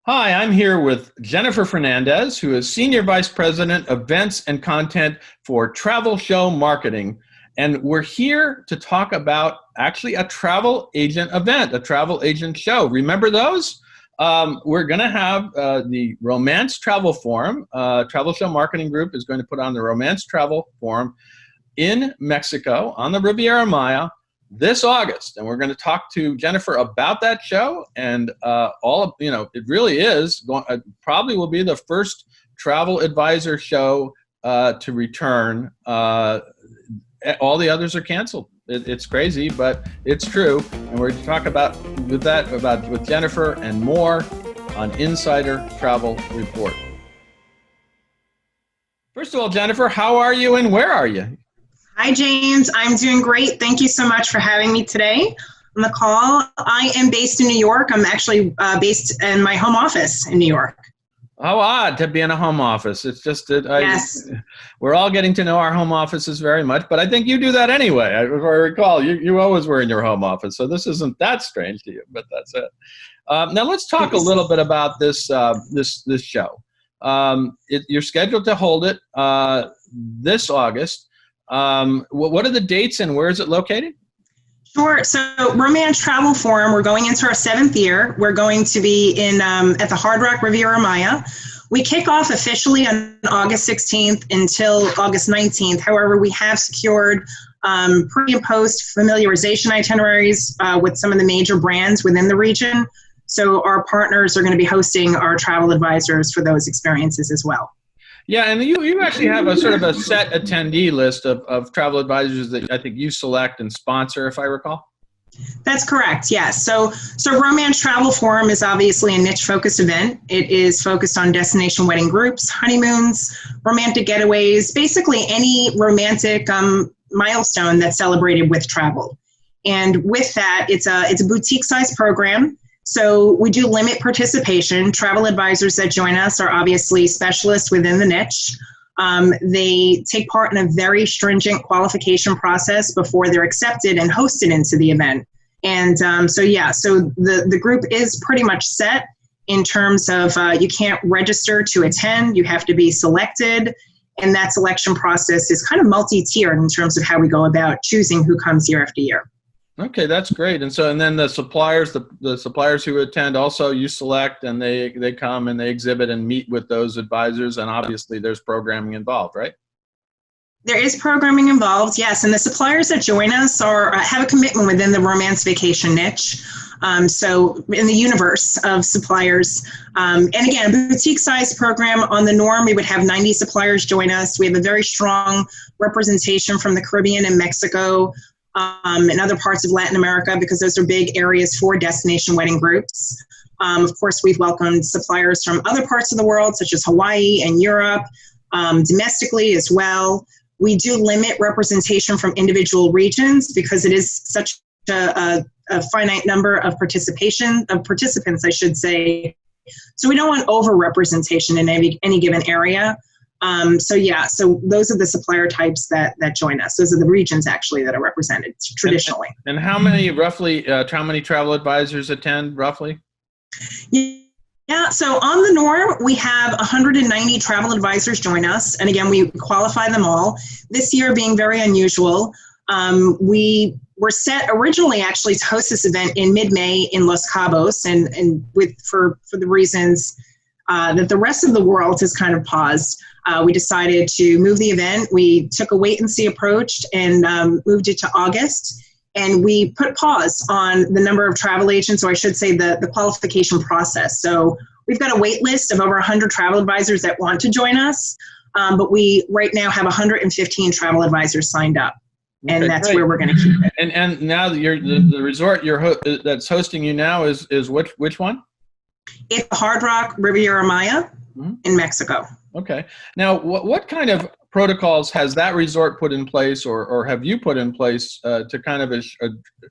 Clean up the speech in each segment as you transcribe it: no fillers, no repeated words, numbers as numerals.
Hi, I'm here with Jennifer Fernandez, who is Senior Vice President, Events and Content for Travel Show Marketing. And we're here to talk about actually a travel agent event, a travel agent show. Remember those? We're going to have the Romance Travel Forum. Travel Show Marketing Group is going to put on the Romance Travel Forum in Mexico on the Riviera Maya this August, and we're going to talk to Jennifer about that show and it really is probably will be the first travel advisor show to return. All the others are canceled. It's crazy, but it's true, and we're going to talk about with Jennifer and more on Insider Travel Report. First of all, Jennifer, how are you and where are you? Hi, James. I'm doing great. Thank you so much for having me today on the call. I am based in New York. I'm actually based in my home office in New York. How odd to be in a home office. It's just that Yes. We're all getting to know our home offices very much, but I think you do that anyway. If I recall, you always were in your home office, so this isn't that strange to you, but that's it. Now let's talk a little bit about this this show. You're scheduled to hold it this August. What are the dates and where is it located? Sure. So Romance Travel Forum, we're going into our 7th year. We're going to be in at the Hard Rock Riviera Maya. We kick off officially on August 16th until August 19th. However, we have secured pre and post familiarization itineraries with some of the major brands within the region. So our partners are going to be hosting our travel advisors for those experiences as well. Yeah, and you actually have a sort of a set attendee list of travel advisors that I think you select and sponsor, if I recall. That's correct, yes. So Romance Travel Forum is obviously a niche-focused event. It is focused on destination wedding groups, honeymoons, romantic getaways, basically any romantic milestone that's celebrated with travel. And with that, it's a boutique-sized program. So we do limit participation. Travel advisors that join us are obviously specialists within the niche. They take part in a very stringent qualification process before they're accepted and hosted into the event. And so the group is pretty much set in terms of you can't register to attend, you have to be selected. And that selection process is kind of multi-tiered in terms of how we go about choosing who comes year after year. Okay, that's great. And then the suppliers, the suppliers who attend also you select, and they come and they exhibit and meet with those advisors, and obviously there's programming involved, right? There is programming involved, yes. And the suppliers that join us have a commitment within the romance vacation niche. So in the universe of suppliers, and again, a boutique-sized program. On the norm, we would have 90 suppliers join us. We have a very strong representation from the Caribbean and Mexico, and other parts of Latin America, because those are big areas for destination wedding groups. Of course, we've welcomed suppliers from other parts of the world, such as Hawaii and Europe, domestically as well. We do limit representation from individual regions because it is such a finite number of participants, I should say. So we don't want over-representation in any given area. So those are the supplier types that join us. Those are the regions actually that are represented traditionally. And how many travel advisors attend roughly? Yeah, so on the norm, we have 190 travel advisors join us. And again, we qualify them all. This year being very unusual, we were set originally actually to host this event in mid-May in Los Cabos, and for the reasons that the rest of the world has kind of paused. We decided to move the event. We took a wait-and-see approach and moved it to August. And we put pause on the number of travel agents, or I should say the qualification process. So we've got a wait list of over 100 travel advisors that want to join us. But we right now have 115 travel advisors signed up. And okay, that's great. where we're going to keep it. And now the resort that's hosting you now is which one? It's the Hard Rock Riviera Maya in Mexico. Okay. Now, what kind of protocols has that resort put in place, or have you put in place to kind of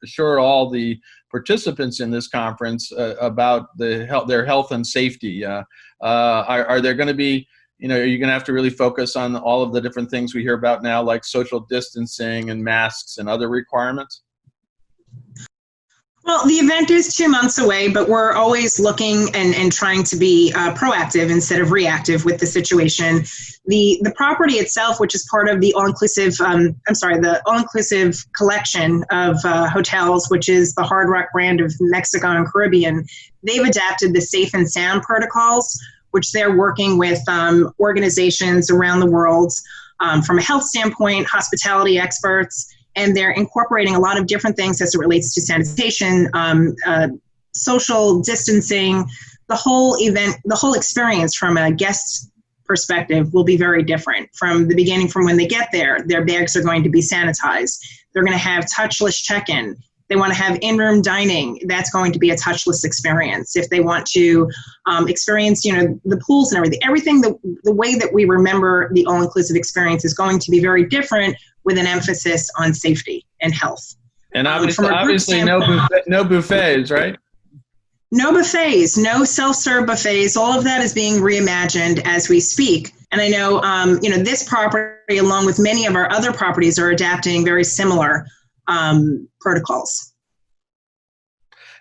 assure all the participants in this conference about their health and safety? Are there going to be, are you going to have to really focus on all of the different things we hear about now, like social distancing and masks and other requirements? Well, the event is 2 months away, but we're always looking and trying to be proactive instead of reactive with the situation. The property itself, which is part of the the all-inclusive collection of hotels, which is the Hard Rock brand of Mexico and Caribbean, they've adapted the safe and sound protocols, which they're working with organizations around the world from a health standpoint, hospitality experts, and they're incorporating a lot of different things as it relates to sanitation, social distancing. The whole event, the whole experience from a guest perspective will be very different. From the beginning, from when they get there, their bags are going to be sanitized. They're going to have touchless check-in. They want to have in-room dining. That's going to be a touchless experience. If they want to experience, the pools and everything, the way that we remember the all-inclusive experience is going to be very different, with an emphasis on safety and health. And obviously no buffets, right? No buffets, no self-serve buffets. All of that is being reimagined as we speak. And I know, this property, along with many of our other properties, are adapting very similar protocols.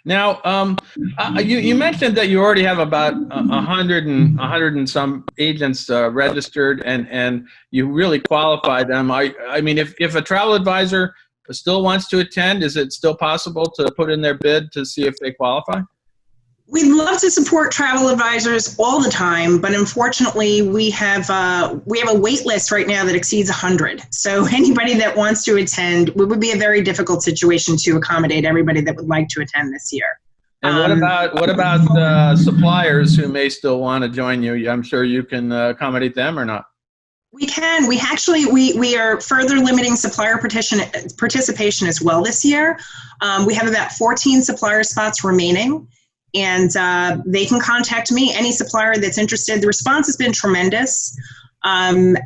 Now, you mentioned that you already have about 100 and some agents registered, and you really qualify them. I mean, if a travel advisor still wants to attend, is it still possible to put in their bid to see if they qualify? We'd love to support travel advisors all the time, but unfortunately, we have a wait list right now that exceeds 100. So anybody that wants to attend, it would be a very difficult situation to accommodate everybody that would like to attend this year. And what about suppliers who may still want to join you? I'm sure you can accommodate them, or not? We can. We are further limiting supplier participation as well this year. We have about 14 supplier spots remaining. And they can contact me, any supplier that's interested. The response has been tremendous. And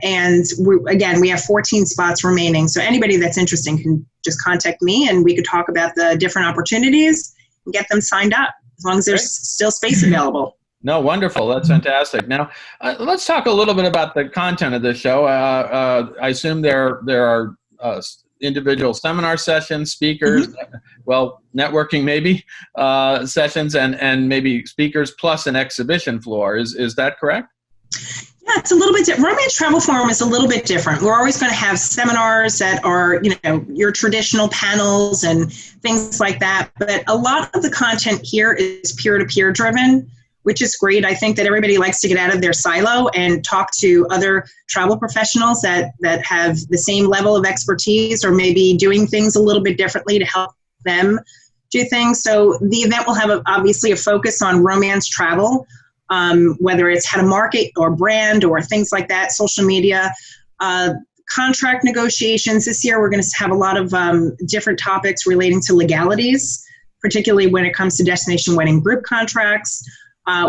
we have 14 spots remaining. So anybody that's interested can just contact me, and we could talk about the different opportunities and get them signed up, as long as there's still space available. No, wonderful. That's fantastic. Now, let's talk a little bit about the content of this show. I assume there are individual seminar sessions, speakers, networking maybe, sessions, and maybe speakers, plus an exhibition floor. Is that correct? Yeah, it's a little bit different. Romance Travel Forum is a little bit different. We're always going to have seminars that are, your traditional panels and things like that. But a lot of the content here is peer-to-peer driven, which is great. I think that everybody likes to get out of their silo and talk to other travel professionals that have the same level of expertise, or maybe doing things a little bit differently to help them do things. So the event will have obviously a focus on romance travel, whether it's how to market or brand or things like that, social media, contract negotiations. This year we're going to have a lot of different topics relating to legalities, particularly when it comes to destination wedding group contracts.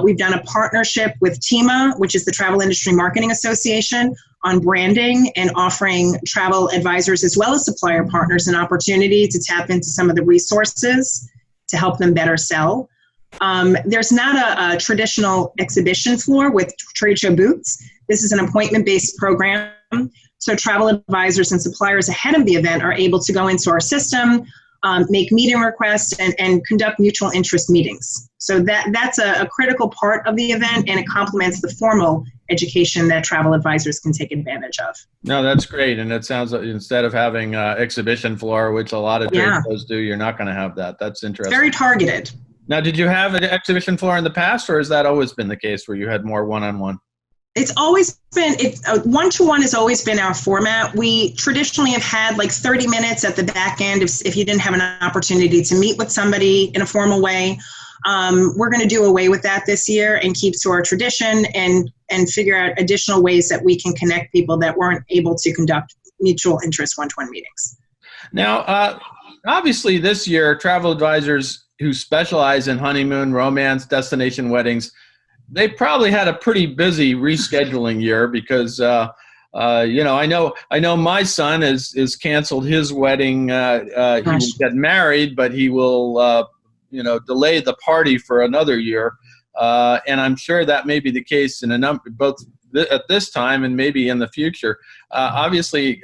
We've done a partnership with TIMA, which is the Travel Industry Marketing Association, on branding and offering travel advisors as well as supplier partners an opportunity to tap into some of the resources to help them better sell. There's not a traditional exhibition floor with trade show booths. This is an appointment-based program. So travel advisors and suppliers ahead of the event are able to go into our system, make meeting requests, and conduct mutual interest meetings. So that's a critical part of the event, and it complements the formal education that travel advisors can take advantage of. No, that's great. And it sounds like instead of having exhibition floor, which a lot of trade shows do, you're not going to have that. That's interesting. It's very targeted. Now, did you have an exhibition floor in the past, or has that always been the case where you had more one-on-one? It's always been, one-to-one has always been our format. We traditionally have had like 30 minutes at the back end if you didn't have an opportunity to meet with somebody in a formal way. We're going to do away with that this year and keep to our tradition and figure out additional ways that we can connect people that weren't able to conduct mutual interest one-to-one meetings. Now, obviously this year, travel advisors who specialize in honeymoon, romance, destination weddings, they probably had a pretty busy rescheduling year because, I know my son is canceled his wedding. He will get married, but he will, delay the party for another year. And I'm sure that may be the case in a number, both at this time and maybe in the future. Obviously,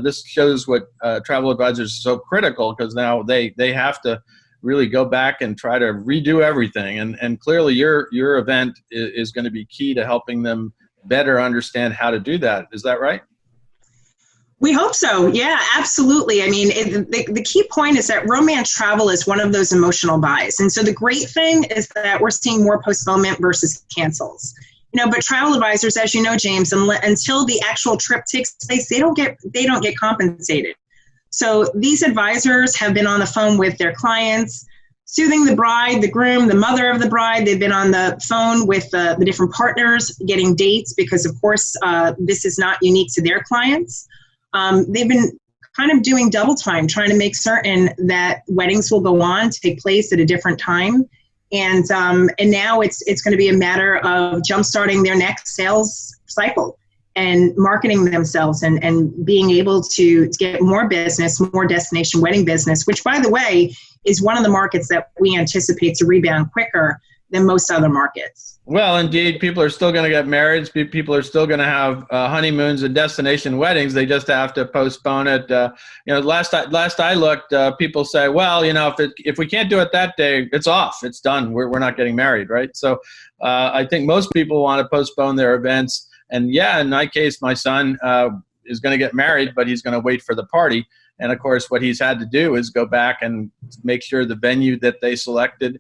this shows what travel advisors are so critical, because now they have to really go back and try to redo everything. And clearly your event is going to be key to helping them better understand how to do that. Is that right? We hope so. Yeah, absolutely. I mean, the key point is that romance travel is one of those emotional buys. And so the great thing is that we're seeing more postponement versus cancels. But travel advisors, as you know, James, until the actual trip takes place, they don't get compensated. So these advisors have been on the phone with their clients, soothing the bride, the groom, the mother of the bride. They've been on the phone with the different partners, getting dates, because of course, this is not unique to their clients. They've been kind of doing double time, trying to make certain that weddings will go on, take place at a different time. And now it's going to be a matter of jumpstarting their next sales cycle and marketing themselves and being able to get more business, more destination wedding business, which, by the way, is one of the markets that we anticipate to rebound quicker than most other markets. Well, indeed, people are still going to get married. People are still going to have honeymoons and destination weddings. They just have to postpone it. Last I looked, people say, well, if we can't do it that day, it's off. It's done. We're not getting married, right? So I think most people want to postpone their events. And yeah, in my case, my son is going to get married, but he's going to wait for the party. And of course, what he's had to do is go back and make sure the venue that they selected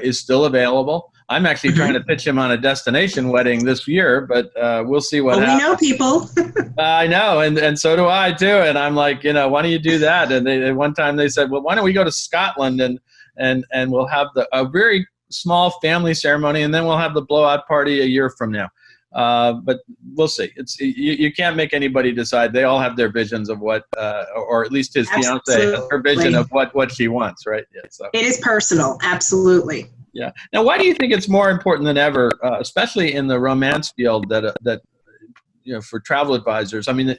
is still available. I'm actually trying to pitch him on a destination wedding this year, but we'll see what happens. We know people. I know, and so do I too. And I'm like, why don't you do that? And one time they said, well, why don't we go to Scotland and we'll have a very small family ceremony, and then we'll have the blowout party a year from now. But we'll see. You can't make anybody decide. They all have their visions of what, or at least his fiance has her vision of what she wants, right? Yeah. So it is personal, absolutely. Yeah. Now, why do you think it's more important than ever, especially in the romance field, that for travel advisors? I mean,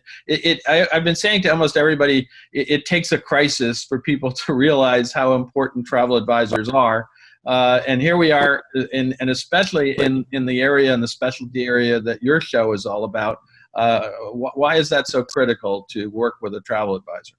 I've been saying to almost everybody, it takes a crisis for people to realize how important travel advisors are. And here we are, and especially in the area, in the specialty area that your show is all about. Why is that so critical to work with a travel advisor?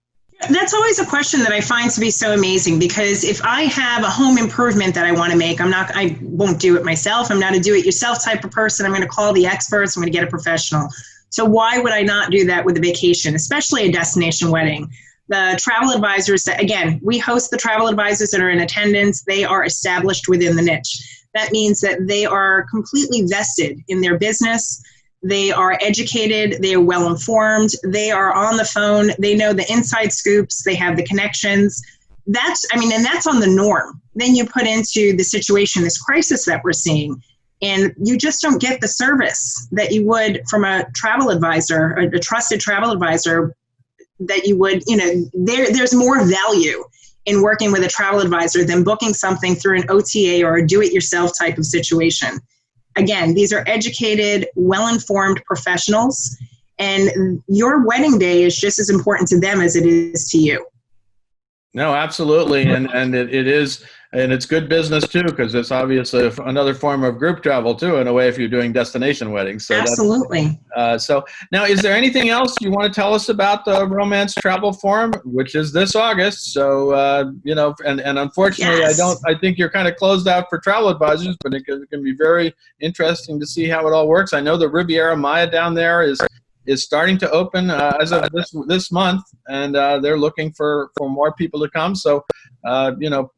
That's always a question that I find to be so amazing, because if I have a home improvement that I want to make, I won't do it myself. I'm not a do-it-yourself type of person. I'm going to call the experts. I'm going to get a professional. So why would I not do that with a vacation, especially a destination wedding? The travel advisors that, again, we host the travel advisors that are in attendance. They are established within the niche. That means that they are completely vested in their business. They are educated. They are well informed. They are on the phone. They know the inside scoops. They have the connections. That's on the norm. Then you put into the situation, this crisis that we're seeing, and you just don't get the service that you would from a travel advisor, a trusted travel advisor, that you would, there's more value in working with a travel advisor than booking something through an OTA or a do-it-yourself type of situation. Again, these are educated, well-informed professionals, and your wedding day is just as important to them as it is to you. No, absolutely, and it is, and it's good business too, because it's obviously another form of group travel too, in a way, if you're doing destination weddings. So absolutely. So now, is there anything else you want to tell us about the Romance Travel Forum, which is this August? So and unfortunately, yes. I think you're kind of closed out for travel advisors, but it can be very interesting to see how it all works. I know the Riviera Maya down there is starting to open as of this month, and they're looking for more people to come. So,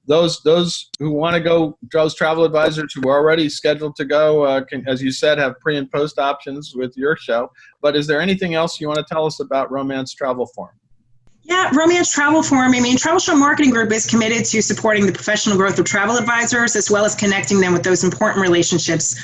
those who want to go, those travel advisors who are already scheduled to go, can, as you said, have pre and post options with your show. But is there anything else you want to tell us about Romance Travel Forum? Yeah, Romance Travel Forum. Travel Show Marketing Group is committed to supporting the professional growth of travel advisors, as well as connecting them with those important relationships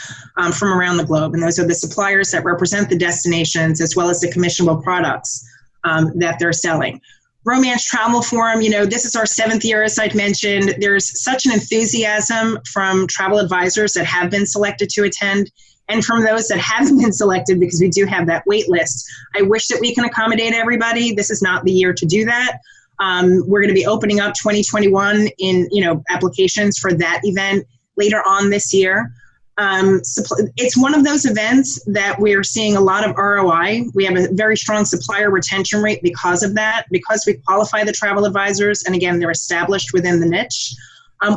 from around the globe. And those are the suppliers that represent the destinations, as well as the commissionable products that they're selling. Romance Travel Forum, this is our 7th year, as I've mentioned. There's such an enthusiasm from travel advisors that have been selected to attend, and from those that haven't been selected, because we do have that wait list. I wish that we can accommodate everybody. This is not the year to do that. We're going to be opening up 2021 in applications for that event later on this year. It's one of those events that we're seeing a lot of ROI. We have a very strong supplier retention rate because of that, because we qualify the travel advisors, and again, they're established within the niche.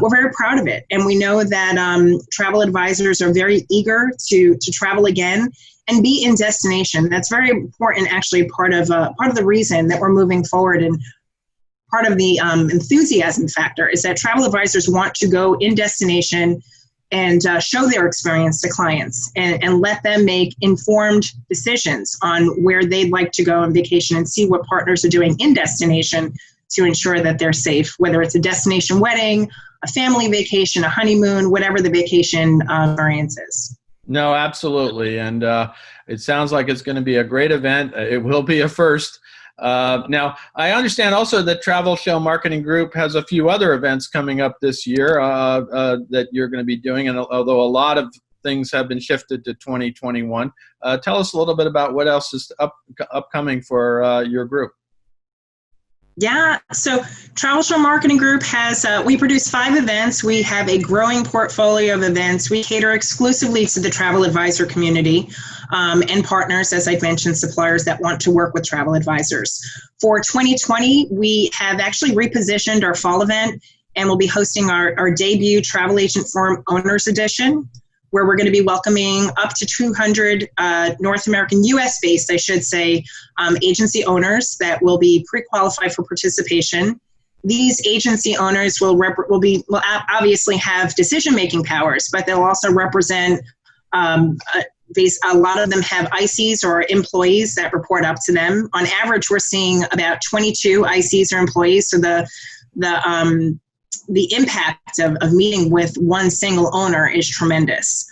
we're very proud of it. And we know that travel advisors are very eager to travel again and be in destination. That's very important, actually, part of the reason that we're moving forward. And part of the enthusiasm factor is that travel advisors want to go in destination and show their experience to clients and let them make informed decisions on where they'd like to go on vacation and see what partners are doing in destination to ensure that they're safe, whether it's a destination wedding, a family vacation, a honeymoon, whatever the vacation experience is. No, absolutely. And it sounds like it's going to be a great event. It will be a first. Now, I understand also that Travel Show Marketing Group has a few other events coming up this year that you're going to be doing, and although a lot of things have been shifted to 2021, tell us a little bit about what else is upcoming for your group. Yeah, so Travel Show Marketing Group has, we produce 5 events. We have a growing portfolio of events. We cater exclusively to the travel advisor community and partners, as I mentioned, suppliers that want to work with travel advisors. For 2020, we have actually repositioned our fall event, and we'll be hosting our debut Travel Agent Forum Owners Edition, where we're going to be welcoming up to 200 North American, US-based, I should say, agency owners that will be pre-qualified for participation. These agency owners will obviously have decision-making powers, but they'll also represent, a lot of them have ICs or employees that report up to them. On average, we're seeing about 22 ICs or employees, so the impact of meeting with one single owner is tremendous.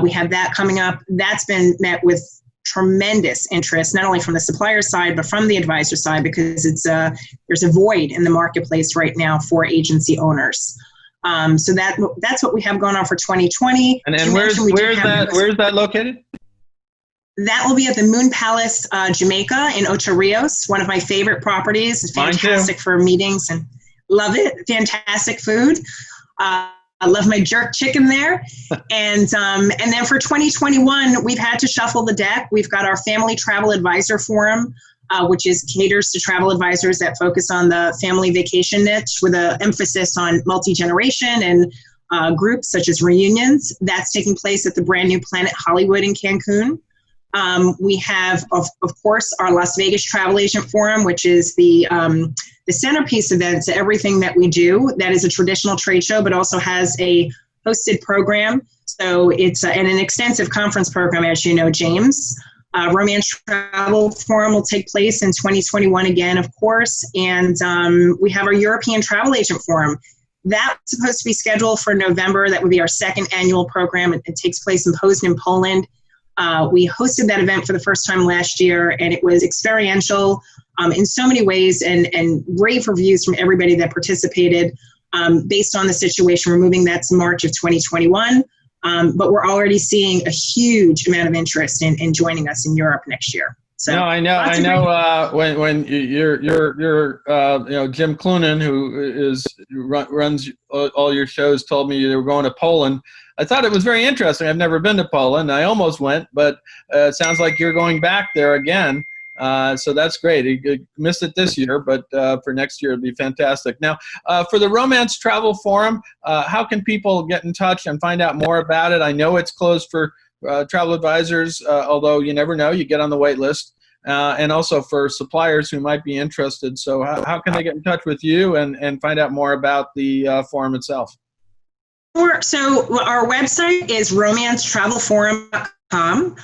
We have that coming up. That's been met with tremendous interest, not only from the supplier side, but from the advisor side, because there's a void in the marketplace right now for agency owners. So that's what we have going on for 2020. And where's that located? That will be at the Moon Palace, Jamaica in Ocho Rios, one of my favorite properties. It's fantastic for meetings and love it. Fantastic food. I love my jerk chicken there. And then for 2021, we've had to shuffle the deck. We've got our Family Travel Advisor Forum, which caters to travel advisors that focus on the family vacation niche with an emphasis on multi-generation and groups such as reunions. That's taking place at the brand new Planet Hollywood in Cancun. We have, of course, our Las Vegas Travel Agent Forum, which is the centerpiece event to everything that we do. That is a traditional trade show, but also has a hosted program. So it's and an extensive conference program, as you know, James. Romance Travel Forum will take place in 2021 again, of course. And we have our European Travel Agent Forum. That's supposed to be scheduled for November. That would be our second annual program. It takes place in Poznan, Poland. We hosted that event for the first time last year, and it was experiential in so many ways, and rave reviews from everybody that participated. Based on the situation, we're moving that to March of 2021, but we're already seeing a huge amount of interest in joining us in Europe next year. So, no, I know. When you're Jim Clunan, who runs all your shows, told me they were going to Poland. I thought it was very interesting. I've never been to Poland. I almost went, but it sounds like you're going back there again. So that's great. You missed it this year, but for next year it'd be fantastic. Now, for the Romance Travel Forum, how can people get in touch and find out more about it? I know it's closed for travel advisors, although you never know. You get on the wait list. And also for suppliers who might be interested. So how can they get in touch with you and find out more about the forum itself? Sure. So our website is romancetravelforum.com.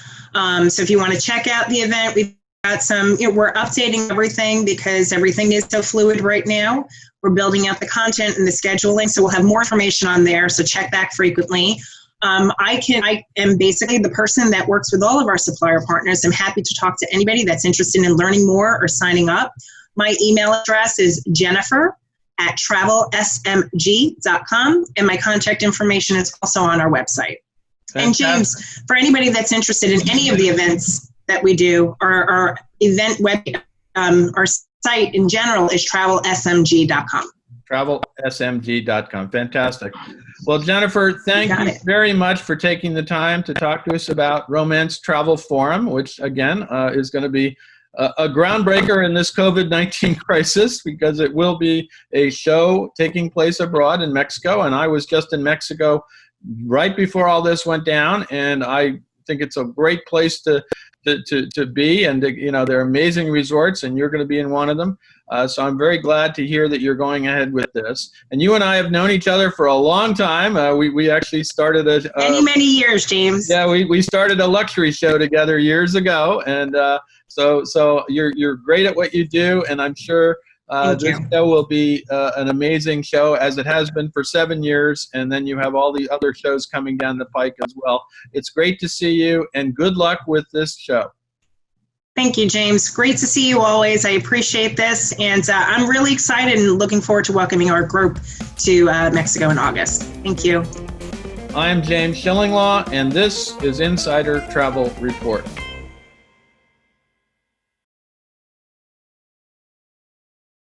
So if you want to check out the event, we've got we're updating everything because everything is so fluid right now. We're building out the content and the scheduling, so we'll have more information on there. So check back frequently. I am basically the person that works with all of our supplier partners. I'm happy to talk to anybody that's interested in learning more or signing up. My email address is jennifer@travelsmg.com, and my contact information is also on our website. Fantastic. And James, for anybody that's interested in any of the events that we do, our event web, our site in general is travelsmg.com. travelsmg.com. Fantastic. Well, Jennifer, thank you very much for taking the time to talk to us about Romance Travel Forum, which, again, is going to be a groundbreaker in this COVID-19 crisis, because it will be a show taking place abroad in Mexico. And I was just in Mexico right before all this went down, and I think it's a great place to be, and they're amazing resorts, and you're going to be in one of them. So I'm very glad to hear that you're going ahead with this. And you and I have known each other for a long time. We actually started many years, James. Yeah, we started a luxury show together years ago, and so you're great at what you do, and I'm sure this show will be an amazing show, as it has been for 7 years, and then you have all the other shows coming down the pike as well. It's great to see you, and good luck with this show. Thank you, James. Great to see you always. I appreciate this, and I'm really excited and looking forward to welcoming our group to Mexico in August. Thank you. I'm James Shillinglaw, and this is Insider Travel Report.